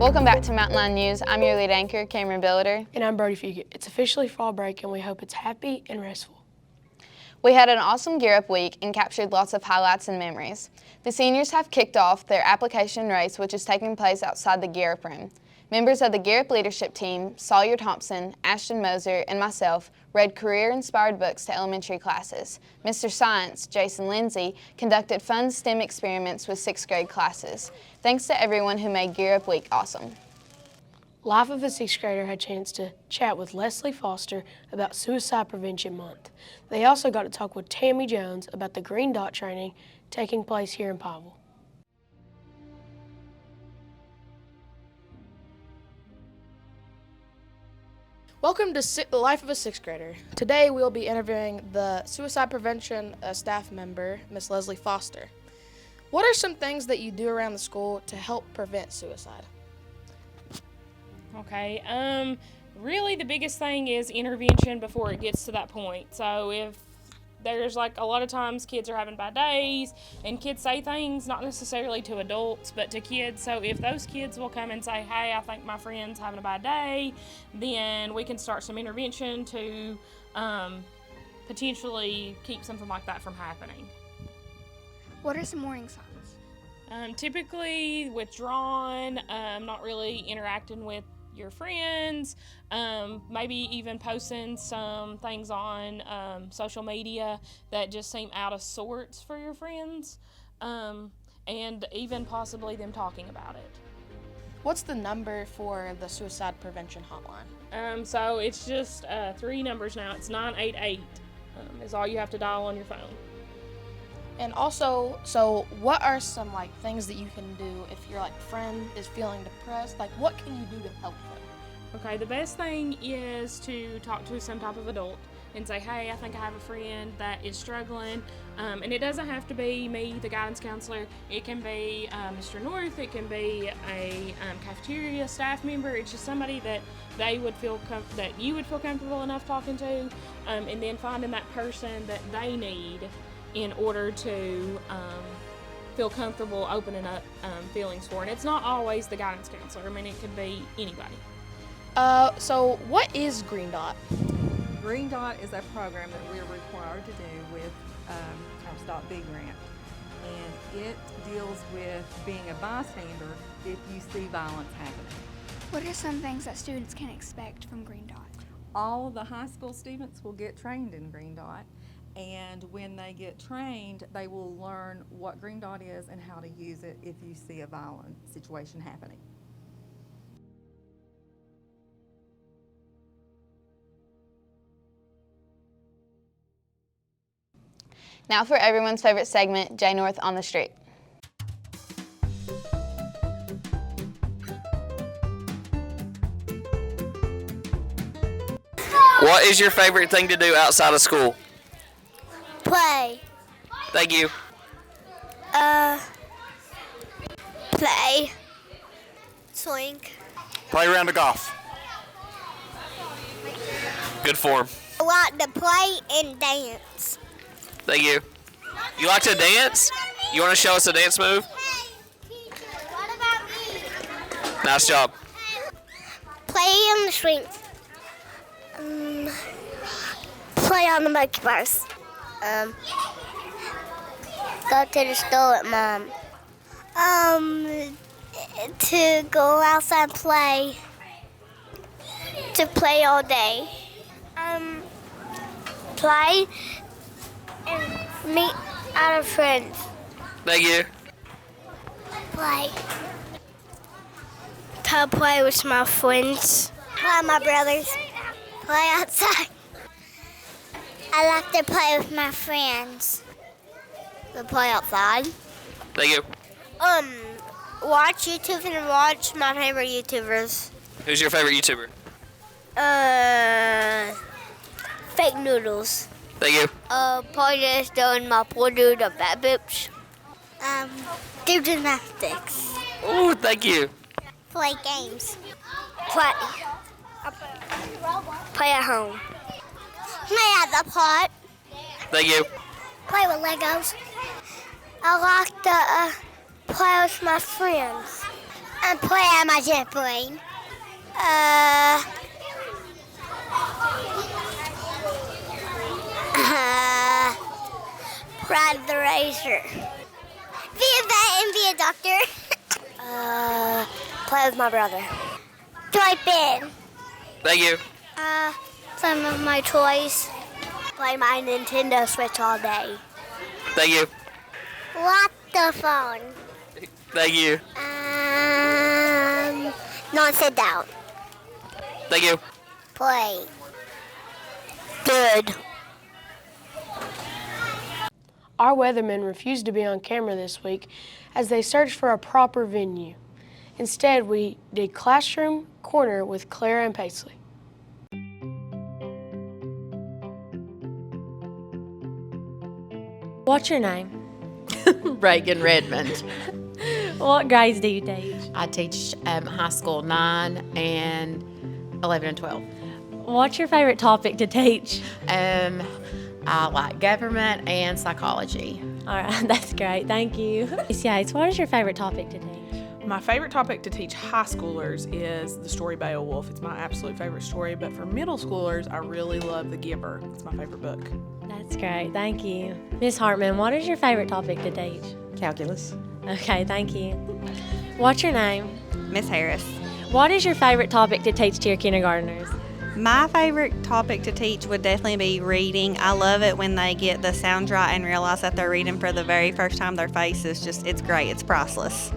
Welcome back to Mountain Line News. I'm your lead anchor, Cameron Billiter. And I'm Brody Fugit. It's officially fall break and we hope it's happy and restful. We had an awesome Gear Up week and captured lots of highlights and memories. The seniors have kicked off their application race, which is taking place outside the Gear Up room. Members of the Gear Up leadership team, Sawyer Thompson, Ashton Moser, and myself, read career-inspired books to elementary classes. Mr. Science, Jason Lindsay, conducted fun STEM experiments with 6th grade classes. Thanks to everyone who made Gear Up Week awesome. Life of a 6th grader had a chance to chat with Leslie Foster about Suicide Prevention Month. They also got to talk with Tammy Jones about the Green Dot training taking place here in Pineville. Welcome to the Life of a 6th grader. Today we'll be interviewing the suicide prevention staff member, Miss Leslie Foster. What are some things that you do around the school to help prevent suicide? Okay, really the biggest thing is intervention before it gets to that point. So if there's like a lot of times kids are having bad days and kids say things not necessarily to adults but to kids, so if those kids will come and say, hey, I think my friend's having a bad day, then we can start some intervention to potentially keep something like that from happening. What are some warning signs? Typically withdrawn, not really interacting with your friends, maybe even posting some things on social media that just seem out of sorts for your friends, and even possibly them talking about it. What's the number for the suicide prevention hotline? So it's just 3 numbers now. It's 988 is all you have to dial on your phone. And also, so what are some things that you can do if your friend is feeling depressed? What can you do to help them? Okay, the best thing is to talk to some type of adult and say, hey, I think I have a friend that is struggling. And it doesn't have to be me, the guidance counselor. It can be Mr. North. It can be a cafeteria staff member. It's just somebody that they would feel that you would feel comfortable enough talking to, and then finding that person that they need in order to feel comfortable opening up feelings for. And it's not always the guidance counselor. I mean, it could be anybody. So what is Green Dot? Green Dot is a program that we're required to do with our Stop B grant. And it deals with being a bystander if you see violence happening. What are some things that students can expect from Green Dot? All of the high school students will get trained in Green Dot. And when they get trained, they will learn what Green Dot is and how to use it if you see a violent situation happening. Now for everyone's favorite segment, J North on the Street. What is your favorite thing to do outside of school? Play. Thank you. Play. Swing. Play around the golf. Good form. I like to play and dance. Thank you. You like to dance? You want to show us a dance move? Hey, teacher, what about me? Nice job. Play on the streets. Play on the monkey bars. Go to the store with Mom. To go outside and play. To play all day. Play and meet other friends. Thank you. Play. To play with my friends. Play with my brothers. Play outside. I like to play with my friends. To play outside. Thank you. Watch YouTube and watch my favorite YouTubers. Who's your favorite YouTuber? Fake noodles. Thank you. Probably just doing my poor dude of fat boops. Do gymnastics. Ooh, thank you. Play games. Play. Play at home. Play at the pot. Thank you. Play with Legos. I like to play with my friends. and play on my trampoline. Ride the racer. Be a vet and be a doctor. Play with my brother. Play bin. Thank you. Some of my toys. Play my Nintendo Switch all day. Thank you. Lock the phone. Thank you. Not sit down. Thank you. Play. Good. Our weathermen refused to be on camera this week as they searched for a proper venue. Instead, we did Classroom Corner with Clara and Paisley. What's your name? Reagan Redmond. What grades do you teach? I teach high school 9 and 11 and 12. What's your favorite topic to teach? I like government and psychology. All right, that's great. Thank you. Miss Yates, what is your favorite topic to teach? My favorite topic to teach high schoolers is the story Beowulf. It's my absolute favorite story, but for middle schoolers, I really love The Giver. It's my favorite book. That's great. Thank you. Miss Hartman, what is your favorite topic to teach? Calculus. Okay, thank you. What's your name? Miss Harris. What is your favorite topic to teach to your kindergartners? My favorite topic to teach would definitely be reading. I love it when they get the sounds right and realize that they're reading for the very first time. Their face is just, it's great. It's priceless.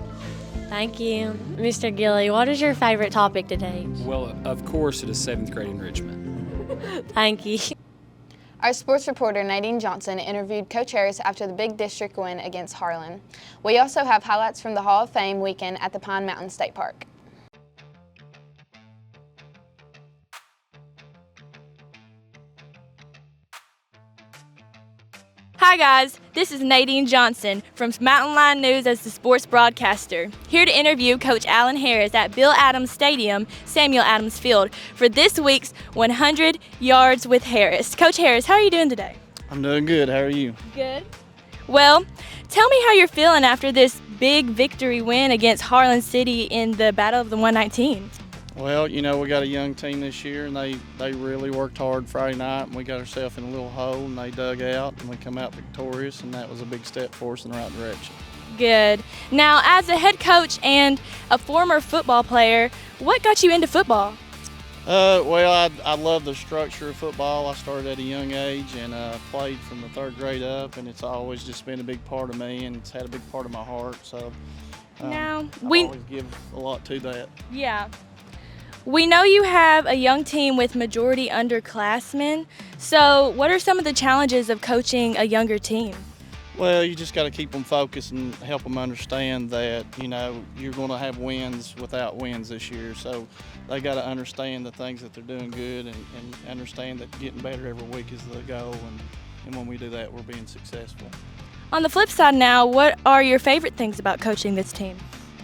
Thank you. Mr. Gilly, what is your favorite topic to teach? Well, of course, it is 7th grade enrichment. Thank you. Our sports reporter Nadine Johnson interviewed Coach Harris after the big district win against Harlan. We also have highlights from the Hall of Fame weekend at the Pine Mountain State Park. Hi guys, this is Nadine Johnson from Mountain Line News as the sports broadcaster, here to interview Coach Alan Harris at Bill Adams Stadium, Samuel Adams Field, for this week's 100 Yards with Harris. Coach Harris, how are you doing today? I'm doing good. How are you? Good. Well, tell me how you're feeling after this big victory win against Harlan City in the Battle of the 119. Well, you know, we got a young team this year, and they really worked hard Friday night, and we got ourselves in a little hole, and they dug out, and we come out victorious, and that was a big step for us in the right direction. Good. Now, as a head coach and a former football player, what got you into football? Well, I love the structure of football. I started at a young age and played from the 3rd grade up, and it's always just been a big part of me, and it's had a big part of my heart, so now, I always give a lot to that. Yeah. We know you have a young team with majority underclassmen, so what are some of the challenges of coaching a younger team? Well, you just got to keep them focused and help them understand that, you know, you're going to have wins without wins this year. So they got to understand the things that they're doing good and understand that getting better every week is the goal. And when we do that, we're being successful. On the flip side now, what are your favorite things about coaching this team?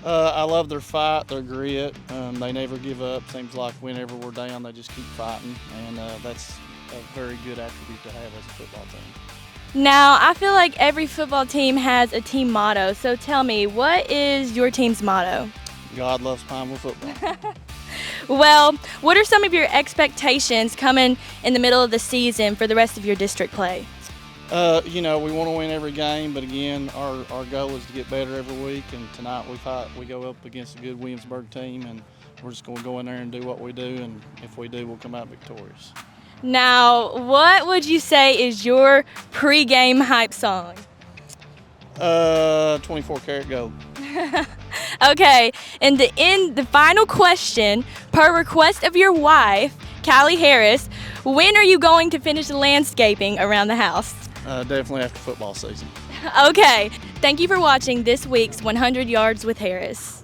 I love their fight, their grit. They never give up. Seems like whenever we're down, they just keep fighting. And that's a very good attribute to have as a football team. Now, I feel like every football team has a team motto. So tell me, what is your team's motto? God loves Pineville football. Well, what are some of your expectations coming in the middle of the season for the rest of your district play? You know, we want to win every game, but again, our goal is to get better every week. And tonight we go up against a good Williamsburg team, and we're just going to go in there and do what we do. And if we do, we'll come out victorious. Now, what would you say is your pre-game hype song? 24 karat gold. Okay, and the final question, per request of your wife, Callie Harris, when are you going to finish the landscaping around the house? Definitely after football season. Okay, thank you for watching this week's 100 Yards with Harris.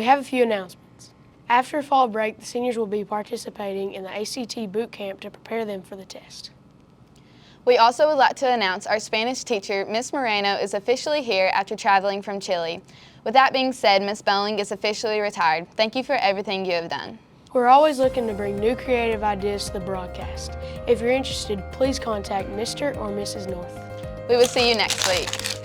We have a few announcements. After fall break, the seniors will be participating in the ACT boot camp to prepare them for the test. We also would like to announce our Spanish teacher, Miss Moreno, is officially here after traveling from Chile. With that being said, Miss Bowling is officially retired. Thank you for everything you have done. We're always looking to bring new creative ideas to the broadcast. If you're interested, please contact Mr. or Mrs. North. We will see you next week.